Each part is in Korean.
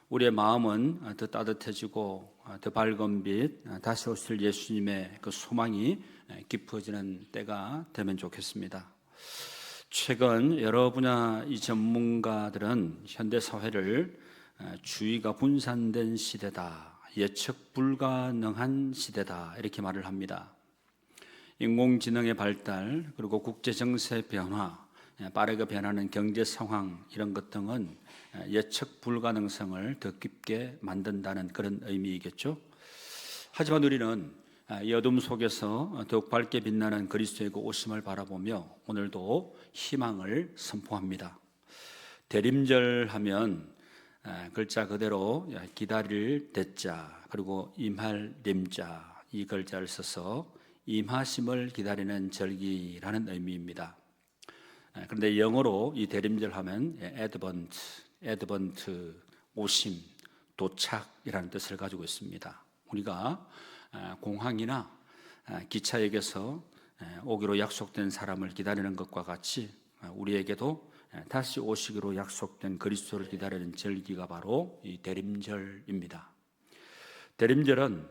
우리의 마음은 더 따뜻해지고 더 밝은 빛, 다시 오실 예수님의 그 소망이 깊어지는 때가 되면 좋겠습니다. 최근 여러 분야 이 전문가들은 현대 사회를 주의가 분산된 시대다, 예측 불가능한 시대다 이렇게 말을 합니다. 인공지능의 발달, 그리고 국제 정세 변화, 빠르게 변하는 경제 상황 이런 것 등은 예측 불가능성을 더 깊게 만든다는 그런 의미이겠죠. 하지만 우리는 이 어둠 속에서 더욱 밝게 빛나는 그리스도의 그 오심을 바라보며 오늘도 희망을 선포합니다. 대림절 하면 글자 그대로 기다릴 대자 그리고 임할 림자 이 글자를 써서 임하심을 기다리는 절기라는 의미입니다. 그런데 영어로 이 대림절 하면 advent, 오심, 도착이라는 뜻을 가지고 있습니다. 우리가 공항이나 기차역에서 오기로 약속된 사람을 기다리는 것과 같이 우리에게도 다시 오시기로 약속된 그리스도를 기다리는 절기가 바로 이 대림절입니다. 대림절은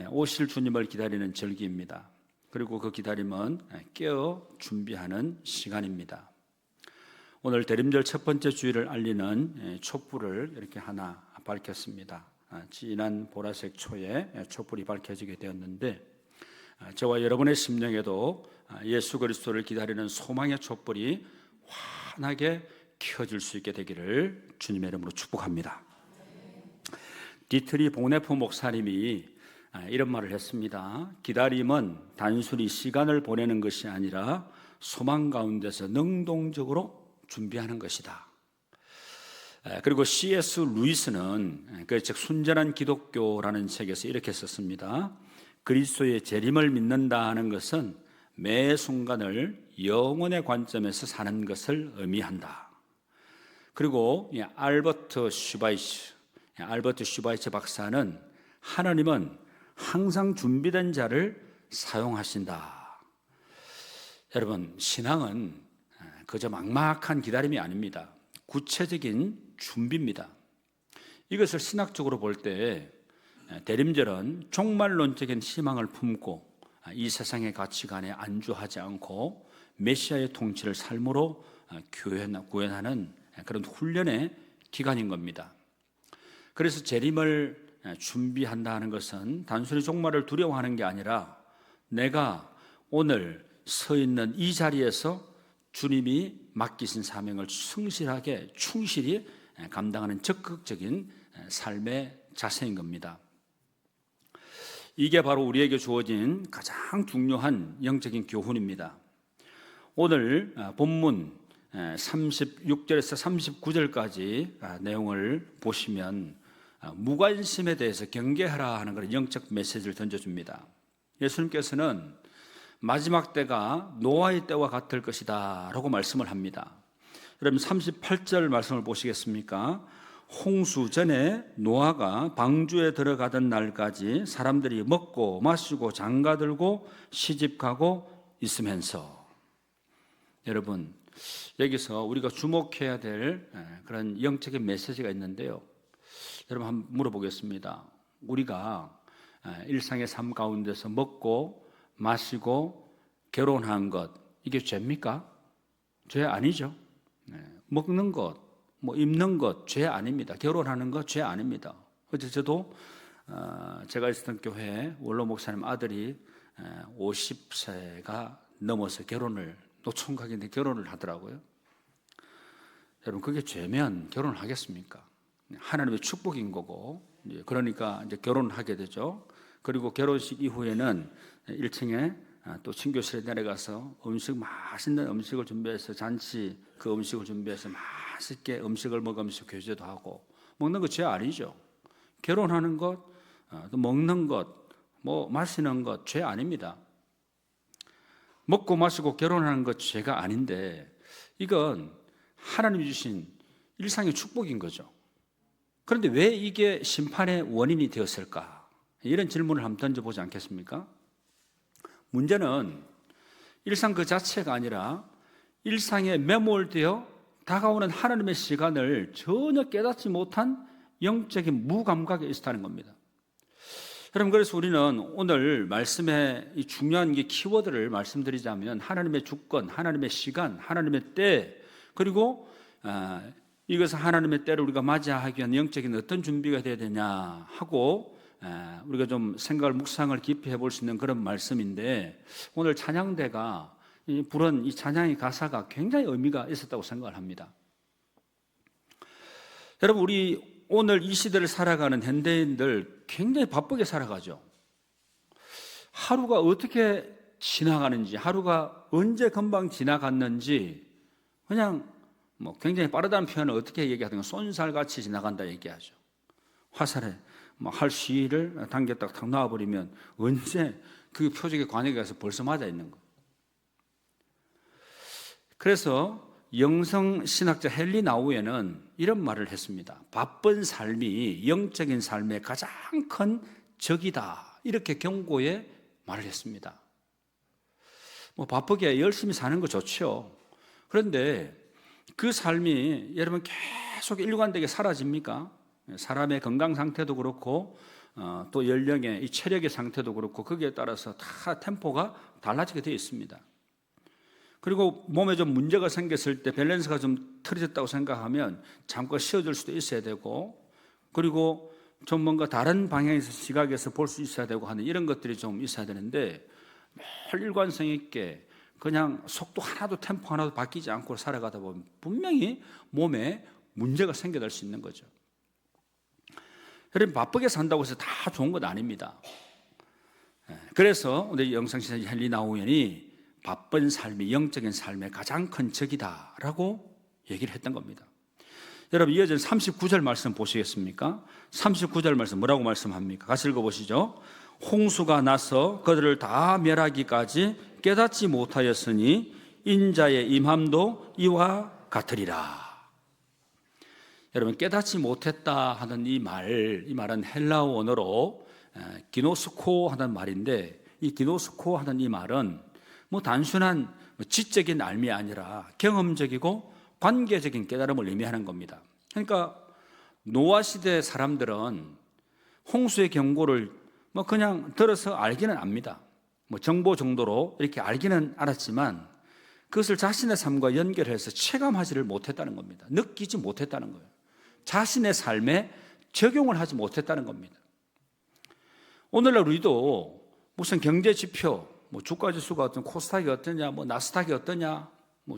오실 주님을 기다리는 절기입니다. 그리고 그 기다림은 깨어 준비하는 시간입니다. 오늘 대림절 첫 번째 주일을 알리는 촛불을 이렇게 하나 밝혔습니다. 진한 보라색 초에 촛불이 밝혀지게 되었는데, 저와 여러분의 심령에도 예수 그리스도를 기다리는 소망의 촛불이 환하게 켜질 수 있게 되기를 주님의 이름으로 축복합니다. 디트리 보네프 목사님이 이런 말을 했습니다. 기다림은 단순히 시간을 보내는 것이 아니라 소망 가운데서 능동적으로 준비하는 것이다. 그리고 C.S. 루이스는 즉 순전한 기독교라는 책에서 이렇게 썼습니다. 그리스도의 재림을 믿는다는 것은 매 순간을 영혼의 관점에서 사는 것을 의미한다. 그리고 알버트 슈바이처 박사는 하나님은 항상 준비된 자를 사용하신다. 여러분, 신앙은 그저 막막한 기다림이 아닙니다. 구체적인 준비입니다. 이것을 신학적으로 볼 때 대림절은 종말론적인 희망을 품고 이 세상의 가치관에 안주하지 않고 메시아의 통치를 삶으로 구현하는 그런 훈련의 기간인 겁니다. 그래서 재림을 준비한다는 것은 단순히 종말을 두려워하는 게 아니라 내가 오늘 서 있는 이 자리에서 주님이 맡기신 사명을 충실히 감당하는 적극적인 삶의 자세인 겁니다. 이게 바로 우리에게 주어진 가장 중요한 영적인 교훈입니다. 오늘 본문 36절에서 39절까지 내용을 보시면 무관심에 대해서 경계하라 하는 그런 영적 메시지를 던져줍니다. 예수님께서는 마지막 때가 노아의 때와 같을 것이다 라고 말씀을 합니다. 여러분 38절 말씀을 보시겠습니까? 홍수 전에 노아가 방주에 들어가던 날까지 사람들이 먹고 마시고 장가들고 시집가고 있으면서, 여러분 여기서 우리가 주목해야 될 그런 영적인 메시지가 있는데요. 여러분 한번 물어보겠습니다. 우리가 일상의 삶 가운데서 먹고 마시고 결혼한 것, 이게 죄입니까? 죄 아니죠. 먹는 것, 입는 것 죄 아닙니다. 결혼하는 것 죄 아닙니다. 어제 저도 제가 있었던 교회에 원로 목사님 아들이 50세가 넘어서 노총각인데 결혼을 하더라고요. 여러분 그게 죄면 결혼을 하겠습니까? 하나님의 축복인 거고, 그러니까 이제 결혼을 하게 되죠. 그리고 결혼식 이후에는 1층에 또 친교실에 내려가서 맛있는 음식을 준비해서 잔치 그 음식을 준비해서 맛있게 음식을 먹으면서 교제도 하고, 먹는 거 죄 아니죠. 결혼하는 것, 또 먹는 것, 마시는 것 죄 아닙니다. 먹고 마시고 결혼하는 것 죄가 아닌데 이건 하나님이 주신 일상의 축복인 거죠. 그런데 왜 이게 심판의 원인이 되었을까? 이런 질문을 한번 던져보지 않겠습니까? 문제는 일상 그 자체가 아니라 일상에 매몰되어 다가오는 하나님의 시간을 전혀 깨닫지 못한 영적인 무감각에 있었다는 겁니다. 여러분, 그래서 우리는 오늘 말씀의 이 중요한 키워드를 말씀드리자면 하나님의 주권, 하나님의 시간, 하나님의 때, 그리고 이것을 하나님의 때를 우리가 맞이하기 위한 영적인 어떤 준비가 되어야 되냐 하고 우리가 좀 생각을 묵상을 깊이 해볼 수 있는 그런 말씀인데, 오늘 찬양대가 부른 이 찬양의 가사가 굉장히 의미가 있었다고 생각을 합니다. 여러분, 우리 오늘 이 시대를 살아가는 현대인들 굉장히 바쁘게 살아가죠. 하루가 어떻게 지나가는지, 하루가 언제 금방 지나갔는지 그냥 굉장히 빠르다는 표현을 어떻게 얘기하든가 쏜살같이 지나간다 얘기하죠. 화살에 할 시를 당겼다 탁 놔버리면 언제 그 표적의 관역에 가서 벌써 맞아 있는 거예요. 그래서 영성신학자 헨리 나우에는 이런 말을 했습니다. 바쁜 삶이 영적인 삶의 가장 큰 적이다, 이렇게 경고의 말을 했습니다. 바쁘게 열심히 사는 거 좋죠. 그런데 그 삶이 여러분 계속 일관되게 사라집니까? 사람의 건강 상태도 그렇고 또 연령의 이 체력의 상태도 그렇고 거기에 따라서 다 템포가 달라지게 되어 있습니다. 그리고 몸에 좀 문제가 생겼을 때 밸런스가 좀 틀어졌다고 생각하면 잠깐 쉬어줄 수도 있어야 되고, 그리고 좀 뭔가 다른 방향에서 시각에서 볼 수 있어야 되고 하는 이런 것들이 좀 있어야 되는데, 늘 일관성 있게 그냥 속도 하나도 템포 하나도 바뀌지 않고 살아가다 보면 분명히 몸에 문제가 생겨날 수 있는 거죠. 여러분, 바쁘게 산다고 해서 다 좋은 건 아닙니다. 그래서 우리 영성신학 헨리 나우엔이 바쁜 삶이 영적인 삶의 가장 큰 적이다라고 얘기를 했던 겁니다. 여러분, 이어진 39절 말씀 보시겠습니까? 39절 말씀 뭐라고 말씀합니까? 같이 읽어보시죠. 홍수가 나서 그들을 다 멸하기까지 깨닫지 못하였으니 인자의 임함도 이와 같으리라. 여러분, 깨닫지 못했다 하는 이 말은 헬라어 언어로 기노스코 하는 말인데, 이 기노스코 하는 이 말은 단순한 지적인 알미 아니라 경험적이고 관계적인 깨달음을 의미하는 겁니다. 그러니까 노아 시대 사람들은 홍수의 경고를 그냥 들어서 알기는 압니다. 정보 정도로 이렇게 알기는 알았지만 그것을 자신의 삶과 연결해서 체감하지를 못했다는 겁니다. 느끼지 못했다는 거예요. 자신의 삶에 적용을 하지 못했다는 겁니다. 오늘날 우리도 무슨 경제 지표, 주가 지수가 어떤 코스닥이 어떠냐, 나스닥이 어떠냐,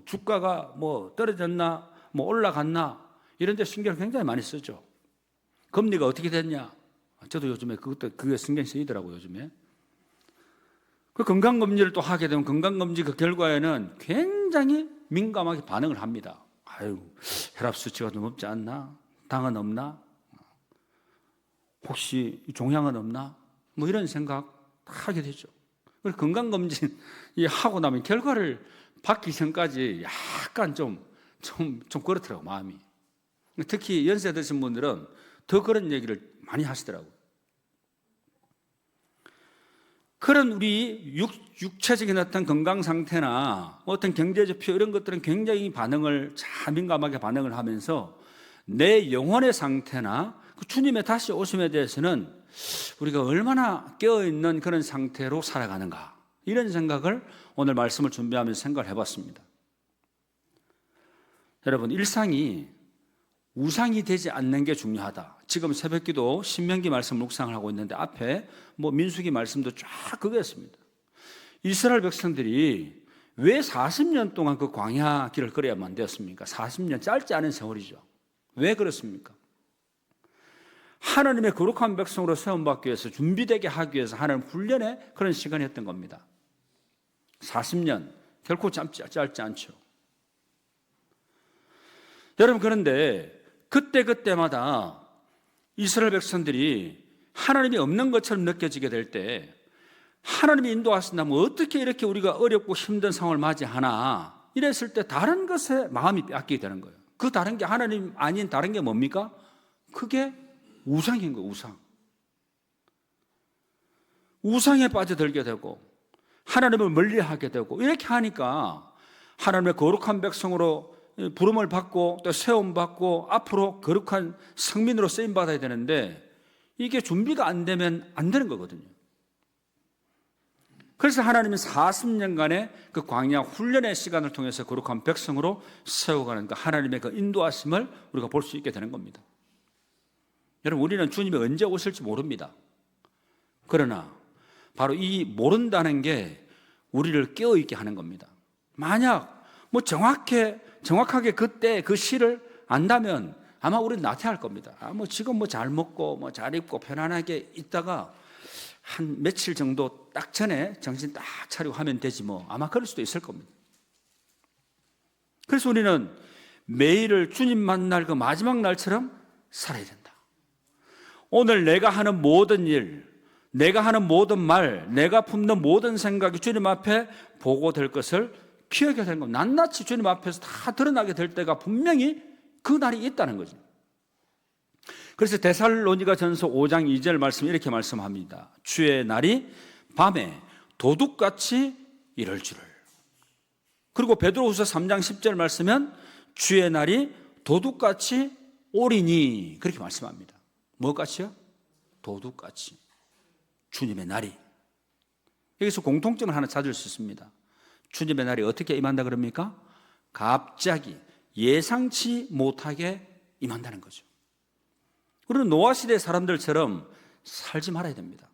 주가가 떨어졌나, 올라갔나, 이런 데 신경을 굉장히 많이 쓰죠. 금리가 어떻게 됐냐. 저도 요즘에 그게 신경 쓰이더라고요, 요즘에. 그 건강검진을 또 하게 되면 건강검진 그 결과에는 굉장히 민감하게 반응을 합니다. 혈압 수치가 좀 높지 않나? 당은 없나? 혹시 종양은 없나? 이런 생각 하게 되죠. 건강검진 하고 나면 결과를 받기 전까지 약간 좀 그렇더라고요, 마음이. 특히 연세 드신 분들은 더 그런 얘기를 많이 하시더라고요. 그런 우리 육체적인 어떤 건강 상태나 어떤 경제지표 이런 것들은 굉장히 민감하게 반응을 하면서 내 영혼의 상태나 주님의 다시 오심에 대해서는 우리가 얼마나 깨어있는 그런 상태로 살아가는가, 이런 생각을 오늘 말씀을 준비하면서 생각을 해봤습니다. 여러분, 일상이 우상이 되지 않는 게 중요하다. 지금 새벽기도 신명기 말씀 묵상을 하고 있는데 앞에 민수기 말씀도 쫙 그거였습니다. 이스라엘 백성들이 왜 40년 동안 그 광야 길을 걸어야만 되었습니까? 40년 짧지 않은 세월이죠. 왜 그렇습니까? 하나님의 거룩한 백성으로 세움받기 위해서 준비되게 하기 위해서 하나님 훈련의 그런 시간이었던 겁니다. 40년 결코 짧지 않죠. 여러분, 그런데 그때마다 이스라엘 백성들이 하나님이 없는 것처럼 느껴지게 될 때 하나님이 인도하신다면 어떻게 이렇게 우리가 어렵고 힘든 상황을 맞이하나, 이랬을 때 다른 것에 마음이 뺏기게 되는 거예요. 그 다른 게 하나님 아닌 다른 게 뭡니까? 그게 우상인 거예요. 우상에 빠져들게 되고 하나님을 멀리하게 되고, 이렇게 하니까 하나님의 거룩한 백성으로 부름을 받고 또 세움 받고 앞으로 거룩한 성민으로 쓰임 받아야 되는데 이게 준비가 안 되면 안 되는 거거든요. 그래서 하나님은 40년간의 그 광야 훈련의 시간을 통해서 거룩한 백성으로 세워가는 그 하나님의 그 인도하심을 우리가 볼 수 있게 되는 겁니다. 여러분, 우리는 주님이 언제 오실지 모릅니다. 그러나 바로 이 모른다는 게 우리를 깨어있게 하는 겁니다. 만약 뭐 정확하게 그때 그 시를 안다면 아마 우리는 나태할 겁니다. 뭐 지금 뭐 잘 먹고 뭐 잘 입고 편안하게 있다가 한 며칠 정도 딱 전에 정신 딱 차리고 하면 되지 뭐, 아마 그럴 수도 있을 겁니다. 그래서 우리는 매일을 주님 만날 그 마지막 날처럼 살아야 된다. 오늘 내가 하는 모든 일, 내가 하는 모든 말, 내가 품는 모든 생각이 주님 앞에 보고될 것을 기억해야 되는 겁니다. 낱낱이 주님 앞에서 다 드러나게 될 때가 분명히 그 날이 있다는 거죠. 그래서 데살로니가 전서 5장 2절 말씀 이렇게 말씀합니다. 주의 날이 밤에 도둑같이 이럴 줄을. 그리고 베드로후서 3장 10절 말씀은 주의 날이 도둑같이 오리니, 그렇게 말씀합니다. 뭐같이요? 도둑같이. 주님의 날이. 여기서 공통점을 하나 찾을 수 있습니다. 주님의 날이 어떻게 임한다 그럽니까? 갑자기 예상치 못하게 임한다는 거죠. 우리는 노아 시대 사람들처럼 살지 말아야 됩니다.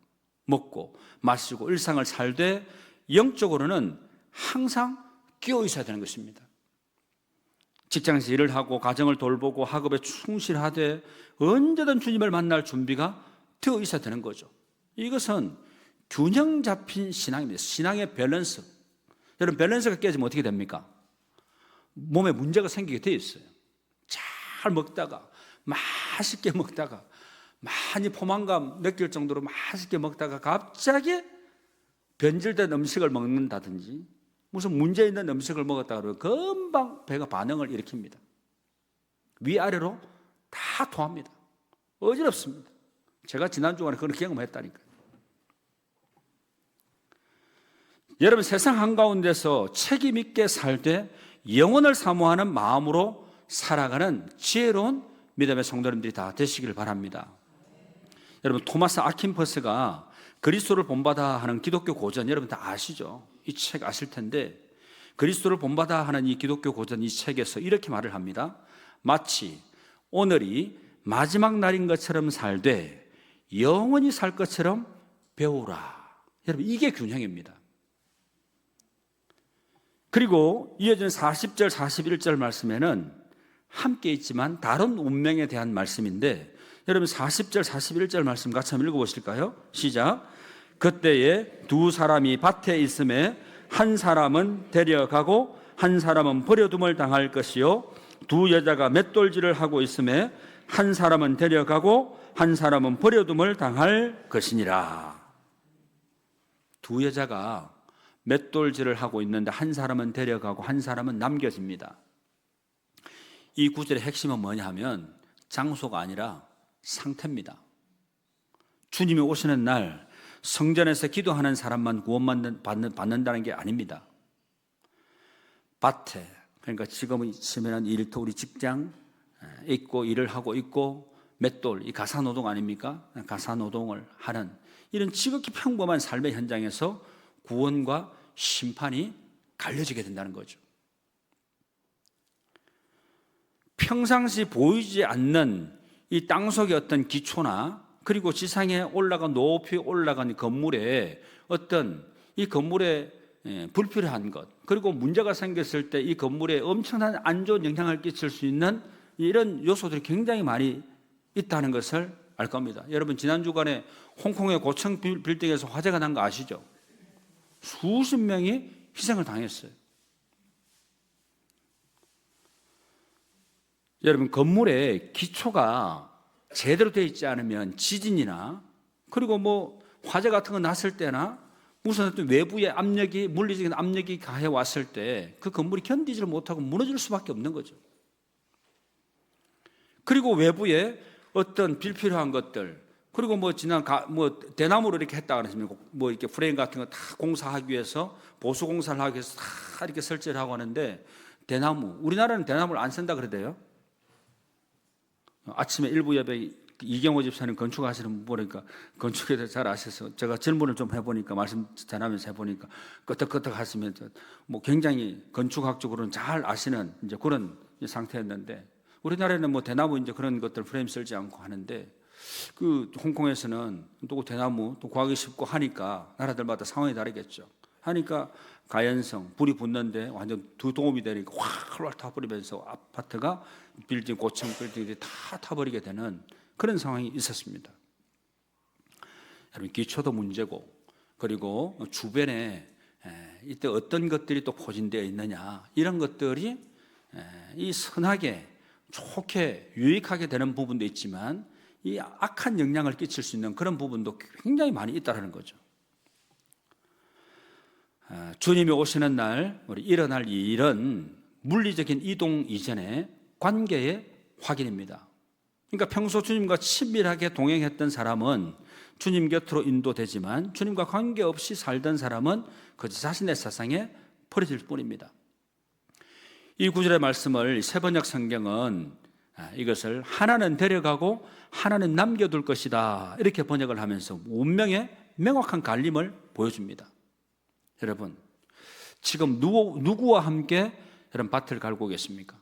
먹고 마시고 일상을 살되 영적으로는 항상 끼어 있어야 되는 것입니다. 직장에서 일을 하고 가정을 돌보고 학업에 충실하되 언제든 주님을 만날 준비가 되어 있어야 되는 거죠. 이것은 균형 잡힌 신앙입니다. 신앙의 밸런스. 여러분, 밸런스가 깨지면 어떻게 됩니까? 몸에 문제가 생기게 되어 있어요. 잘 먹다가 맛있게 먹다가 많이 포만감 느낄 정도로 맛있게 먹다가 갑자기 변질된 음식을 먹는다든지 무슨 문제 있는 음식을 먹었다 그러면 금방 배가 반응을 일으킵니다. 위아래로 다 토합니다. 어지럽습니다. 제가 지난 주간에 그런 경험했다니까요. 여러분, 세상 한가운데서 책임 있게 살되 영혼을 사모하는 마음으로 살아가는 지혜로운 믿음의 성도님들이 다 되시길 바랍니다. 여러분, 토마스 아킨퍼스가 그리스도를 본받아 하는 기독교 고전, 여러분 다 아시죠? 이 책 아실 텐데, 그리스도를 본받아 하는 이 기독교 고전 이 책에서 이렇게 말을 합니다. 마치 오늘이 마지막 날인 것처럼 살되 영원히 살 것처럼 배우라. 여러분, 이게 균형입니다. 그리고 이어지는 40절 41절 말씀에는 함께 있지만 다른 운명에 대한 말씀인데, 여러분 40절 41절 말씀 같이 한번 읽어보실까요? 시작. 그때에 두 사람이 밭에 있음에 한 사람은 데려가고 한 사람은 버려둠을 당할 것이요, 두 여자가 맷돌질을 하고 있음에 한 사람은 데려가고 한 사람은 버려둠을 당할 것이니라. 두 여자가 맷돌질을 하고 있는데 한 사람은 데려가고 한 사람은 남겨집니다. 이 구절의 핵심은 뭐냐 하면 장소가 아니라 상태입니다. 주님이 오시는 날 성전에서 기도하는 사람만 구원받는다는 게 아닙니다. 밭에, 그러니까 지금은 치면은 일터, 우리 직장 있고 일을 하고 있고 맷돌, 이 가사노동 아닙니까? 가사노동을 하는 이런 지극히 평범한 삶의 현장에서 구원과 심판이 갈려지게 된다는 거죠. 평상시 보이지 않는 이 땅속의 어떤 기초나 그리고 지상에 높이 올라간 건물에 어떤 이 건물에 불필요한 것, 그리고 문제가 생겼을 때 이 건물에 엄청난 안 좋은 영향을 끼칠 수 있는 이런 요소들이 굉장히 많이 있다는 것을 알 겁니다. 여러분, 지난 주간에 홍콩의 고층 빌딩에서 화재가 난 거 아시죠? 수십 명이 희생을 당했어요. 여러분, 건물의 기초가 제대로 되어 있지 않으면 지진이나 그리고 뭐 화재 같은 거 났을 때나 무슨 어떤 외부의 압력이, 물리적인 압력이 가해 왔을 때 그 건물이 견디지를 못하고 무너질 수밖에 없는 거죠. 그리고 외부에 어떤 불필요한 것들, 그리고 뭐 대나무로 이렇게 했다 그랬습니다. 뭐 이렇게 프레임 같은 거 다 공사하기 위해서 보수 공사를 하기 위해서 다 이렇게 설치를 하고 하는데 대나무, 우리나라는 대나무를 안 쓴다 그러대요. 아침에 일부 예배 이경호 집사님 건축하시는 분 보니까 건축에 대해서 잘 아셔서 제가 질문을 좀 해보니까 말씀 전하면서 해보니까 끄덕끄덕 하시면서 뭐 굉장히 건축학적으로는 잘 아시는 이제 그런 상태였는데, 우리나라에는 뭐 대나무 이제 그런 것들 프레임 쓸지 않고 하는데, 그 홍콩에서는 또 대나무 또 구하기 쉽고 하니까 나라들마다 상황이 다르겠죠. 하니까 가연성, 불이 붙는데 완전 두 도움이 되니까 확 타버리면서 아파트가 빌딩, 고층 빌딩들이 다 타버리게 되는 그런 상황이 있었습니다. 여러분, 기초도 문제고, 그리고 주변에 이때 어떤 것들이 또 포진되어 있느냐, 이런 것들이 이 선하게 좋게 유익하게 되는 부분도 있지만 이 악한 영향을 끼칠 수 있는 그런 부분도 굉장히 많이 있다는 거죠. 주님이 오시는 날 우리 일어날 이 일은 물리적인 이동 이전의 관계의 확인입니다. 그러니까 평소 주님과 친밀하게 동행했던 사람은 주님 곁으로 인도되지만 주님과 관계없이 살던 사람은 그 자신의 세상에 버려질 뿐입니다. 이 구절의 말씀을 세번역 성경은 이것을 하나는 데려가고 하나는 남겨둘 것이다, 이렇게 번역을 하면서 운명의 명확한 갈림을 보여줍니다. 여러분, 지금 누구와 함께 여러분 밭을 갈고 계십니까?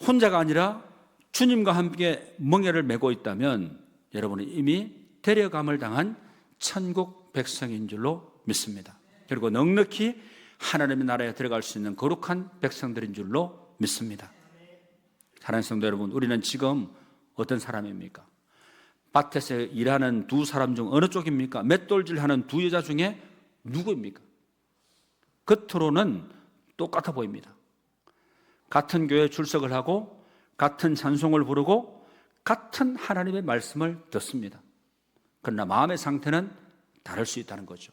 혼자가 아니라 주님과 함께 멍에를 메고 있다면 여러분은 이미 데려감을 당한 천국 백성인 줄로 믿습니다. 그리고 넉넉히 하나님의 나라에 들어갈 수 있는 거룩한 백성들인 줄로 믿습니다. 사랑하는 성도 여러분, 우리는 지금 어떤 사람입니까? 밭에서 일하는 두 사람 중 어느 쪽입니까? 맷돌질하는 두 여자 중에 누구입니까? 겉으로는 똑같아 보입니다. 같은 교회에 출석을 하고 같은 찬송을 부르고 같은 하나님의 말씀을 듣습니다. 그러나 마음의 상태는 다를 수 있다는 거죠.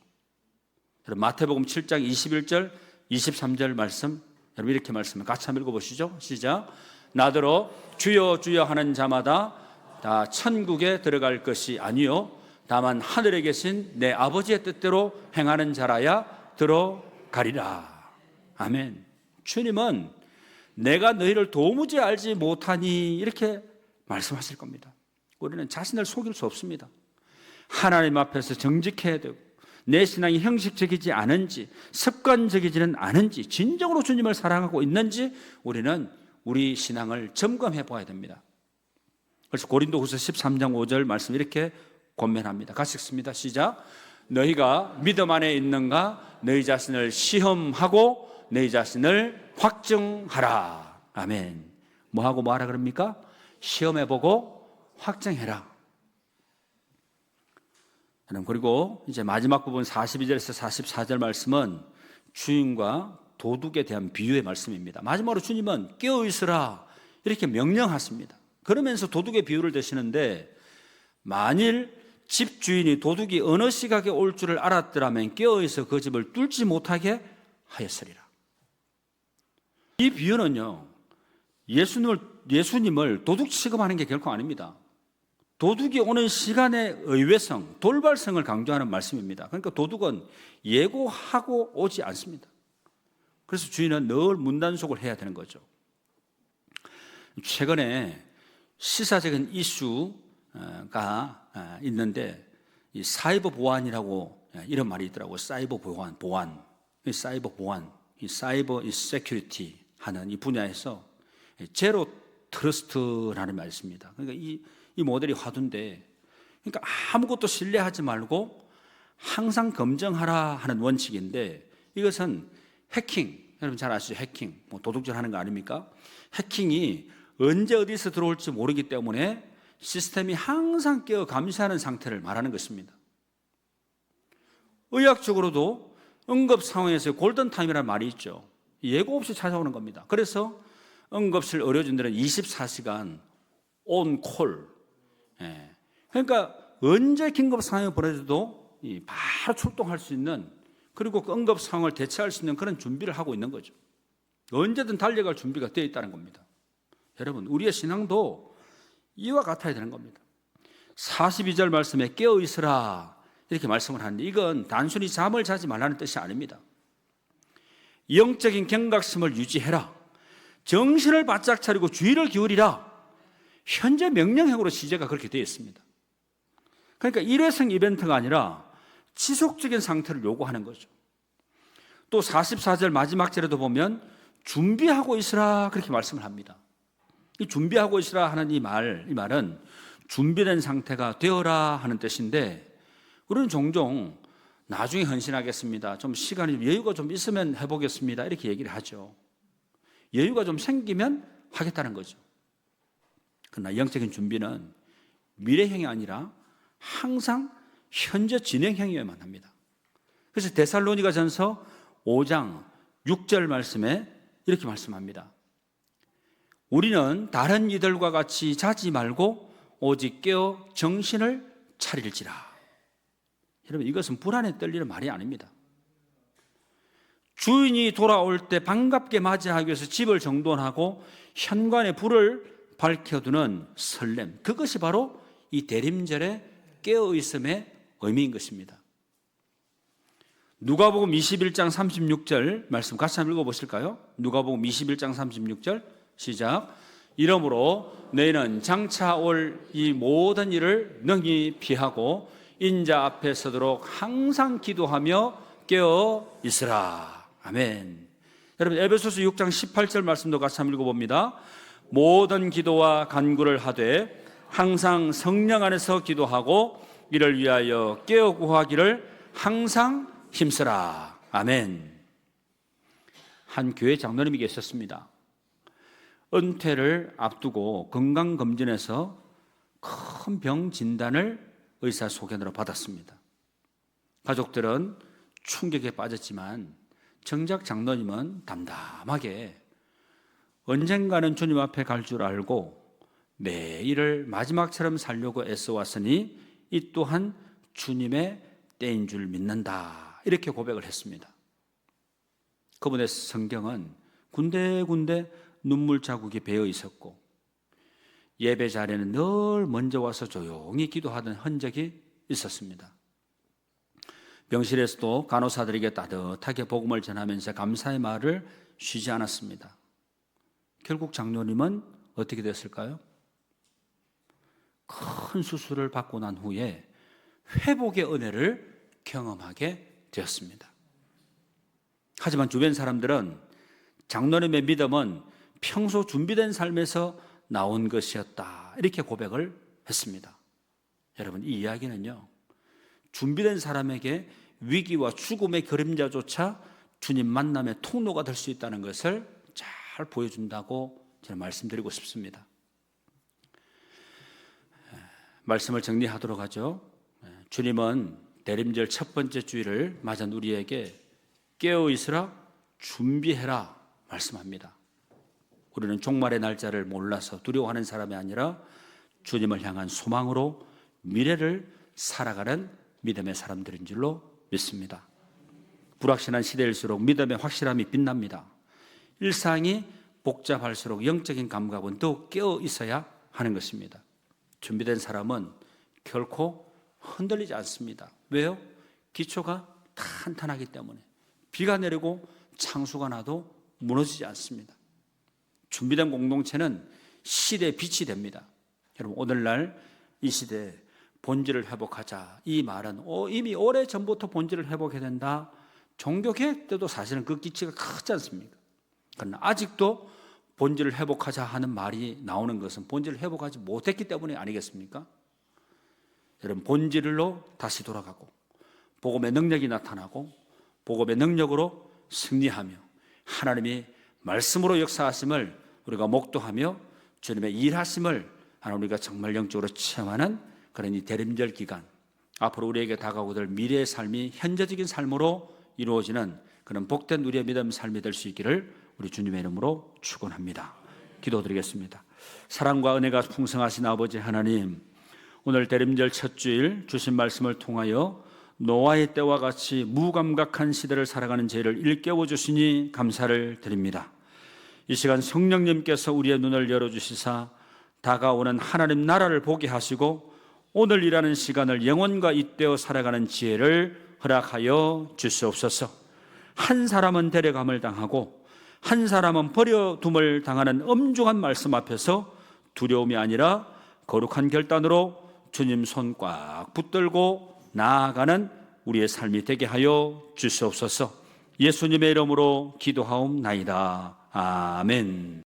여러분, 마태복음 7장 21절 23절 말씀, 여러분 이렇게 말씀을 같이 한번 읽어보시죠. 시작. 나더러 주여 주여 하는 자마다 다 천국에 들어갈 것이 아니요 다만 하늘에 계신 내 아버지의 뜻대로 행하는 자라야 들어가리라. 아멘. 주님은 내가 너희를 도무지 알지 못하니 이렇게 말씀하실 겁니다. 우리는 자신을 속일 수 없습니다. 하나님 앞에서 정직해야 되고, 내 신앙이 형식적이지 않은지, 습관적이지는 않은지, 진정으로 주님을 사랑하고 있는지 우리는 우리 신앙을 점검해 봐야 됩니다. 그래서 고린도후서 13장 5절 말씀 이렇게 권면합니다. 같이 읽습니다. 시작. 너희가 믿음 안에 있는가 너희 자신을 시험하고 너희 자신을 확증하라. 아멘. 뭐하고 뭐하라 그럽니까? 시험해보고 확증해라. 그리고 이제 마지막 부분 42절에서 44절 말씀은 주인과 도둑에 대한 비유의 말씀입니다. 마지막으로 주님은 깨어있으라 이렇게 명령하십니다. 그러면서 도둑의 비유를 드시는데, 만일 집주인이 도둑이 어느 시각에 올 줄을 알았더라면 깨어있어 그 집을 뚫지 못하게 하였으리라. 이 비유는요, 예수님을 도둑 취급하는 게 결코 아닙니다. 도둑이 오는 시간의 의외성, 돌발성을 강조하는 말씀입니다. 그러니까 도둑은 예고하고 오지 않습니다. 그래서 주인은 늘 문단속을 해야 되는 거죠. 최근에 시사적인 이슈가 있는데, 이 사이버 보안이라고 이런 말이 있더라고요. 사이버 보안, 사이버 보안, 이 사이버 세큐리티 하는 이 분야에서 제로 트러스트라는 말이 있습니다. 그러니까 이 모델이 화두인데, 그러니까 아무것도 신뢰하지 말고 항상 검증하라 하는 원칙인데, 이것은 해킹, 여러분 잘 아시죠? 해킹, 뭐 도둑질 하는 거 아닙니까? 해킹이 언제 어디서 들어올지 모르기 때문에 시스템이 항상 깨어 감시하는 상태를 말하는 것입니다. 의학적으로도 응급 상황에서 골든타임이라는 말이 있죠. 예고 없이 찾아오는 겁니다. 그래서 응급실 의료진들은 24시간 온콜, 그러니까 언제 긴급 상황이 벌어져도 바로 출동할 수 있는, 그리고 그 응급 상황을 대처할 수 있는 그런 준비를 하고 있는 거죠. 언제든 달려갈 준비가 되어 있다는 겁니다. 여러분, 우리의 신앙도 이와 같아야 되는 겁니다. 42절 말씀에 깨어 있으라 이렇게 말씀을 하는데, 이건 단순히 잠을 자지 말라는 뜻이 아닙니다. 영적인 경각심을 유지해라. 정신을 바짝 차리고 주의를 기울이라. 현재 명령형으로 시제가 그렇게 되어 있습니다. 그러니까 일회성 이벤트가 아니라 지속적인 상태를 요구하는 거죠. 또 44절 마지막 절에도 보면 준비하고 있으라 그렇게 말씀을 합니다. 이 준비하고 있으라 하는 이 말은 준비된 상태가 되어라 하는 뜻인데, 우리는 종종 나중에 헌신하겠습니다, 좀 시간이 여유가 좀 있으면 해보겠습니다, 이렇게 얘기를 하죠. 여유가 좀 생기면 하겠다는 거죠. 그러나 영적인 준비는 미래형이 아니라 항상 현재 진행형이어야만 합니다. 그래서 데살로니가전서 5장 6절 말씀에 이렇게 말씀합니다. 우리는 다른 이들과 같이 자지 말고 오직 깨어 정신을 차릴지라. 여러분, 이것은 불안에 떨리는 말이 아닙니다. 주인이 돌아올 때 반갑게 맞이하기 위해서 집을 정돈하고 현관에 불을 밝혀두는 설렘, 그것이 바로 이 대림절의 깨어있음의 의미인 것입니다. 누가복음 21장 36절 말씀 같이 한번 읽어보실까요? 누가복음 21장 36절 시작. 이러므로 너희는 장차 올 이 모든 일을 능히 피하고 인자 앞에 서도록 항상 기도하며 깨어 있으라. 아멘. 여러분, 에베소서 6장 18절 말씀도 같이 한번 읽어봅니다. 모든 기도와 간구를 하되 항상 성령 안에서 기도하고 이를 위하여 깨어 구하기를 항상 힘쓰라. 아멘. 한 교회 장로님이 계셨습니다. 은퇴를 앞두고 건강검진에서 큰 병 진단을 의사소견으로 받았습니다. 가족들은 충격에 빠졌지만 정작 장로님은 담담하게 언젠가는 주님 앞에 갈 줄 알고 매일을 마지막처럼 살려고 애써왔으니 이 또한 주님의 때인 줄 믿는다, 이렇게 고백을 했습니다. 그분의 성경은 군데군데 눈물 자국이 배어 있었고 예배 자리에는 늘 먼저 와서 조용히 기도하던 흔적이 있었습니다. 병실에서도 간호사들에게 따뜻하게 복음을 전하면서 감사의 말을 쉬지 않았습니다. 결국 장로님은 어떻게 됐을까요? 큰 수술을 받고 난 후에 회복의 은혜를 경험하게 되었습니다. 하지만 주변 사람들은 장로님의 믿음은 평소 준비된 삶에서 나온 것이었다, 이렇게 고백을 했습니다. 여러분, 이 이야기는요, 준비된 사람에게 위기와 죽음의 그림자조차 주님 만남의 통로가 될 수 있다는 것을 잘 보여준다고 저는 말씀드리고 싶습니다. 말씀을 정리하도록 하죠. 주님은 대림절 첫 번째 주일을 맞은 우리에게 깨어 있으라, 준비해라 말씀합니다. 우리는 종말의 날짜를 몰라서 두려워하는 사람이 아니라 주님을 향한 소망으로 미래를 살아가는 믿음의 사람들인 줄로 믿습니다. 불확실한 시대일수록 믿음의 확실함이 빛납니다. 일상이 복잡할수록 영적인 감각은 더욱 깨어 있어야 하는 것입니다. 준비된 사람은 결코 흔들리지 않습니다. 왜요? 기초가 탄탄하기 때문에 비가 내리고 창수가 나도 무너지지 않습니다. 준비된 공동체는 시대의 빛이 됩니다. 여러분, 오늘날 이 시대에 본질을 회복하자, 이 말은 이미 오래전부터 본질을 회복해야 된다. 종교개혁 때도 사실은 그 기치가 크지 않습니까? 그러나 아직도 본질을 회복하자 하는 말이 나오는 것은 본질을 회복하지 못했기 때문이 아니겠습니까? 여러분, 본질로 다시 돌아가고 복음의 능력이 나타나고 복음의 능력으로 승리하며 하나님이 말씀으로 역사하심을 우리가 목도하며 주님의 일하심을 우리가 정말 영적으로 체험하는 그런 이 대림절 기간, 앞으로 우리에게 다가오고 될 미래의 삶이 현재적인 삶으로 이루어지는 그런 복된 우리의 믿음 삶이 될 수 있기를 우리 주님의 이름으로 축원합니다. 기도드리겠습니다. 사랑과 은혜가 풍성하신 아버지 하나님, 오늘 대림절 첫 주일 주신 말씀을 통하여 노아의 때와 같이 무감각한 시대를 살아가는 죄를 일깨워 주시니 감사를 드립니다. 이 시간 성령님께서 우리의 눈을 열어주시사 다가오는 하나님 나라를 보게 하시고 오늘 일하는 시간을 영혼과 잇대어 살아가는 지혜를 허락하여 주시옵소서. 한 사람은 데려감을 당하고 한 사람은 버려둠을 당하는 엄중한 말씀 앞에서 두려움이 아니라 거룩한 결단으로 주님 손 꽉 붙들고 나아가는 우리의 삶이 되게 하여 주시옵소서. 예수님의 이름으로 기도하옵나이다. 아멘.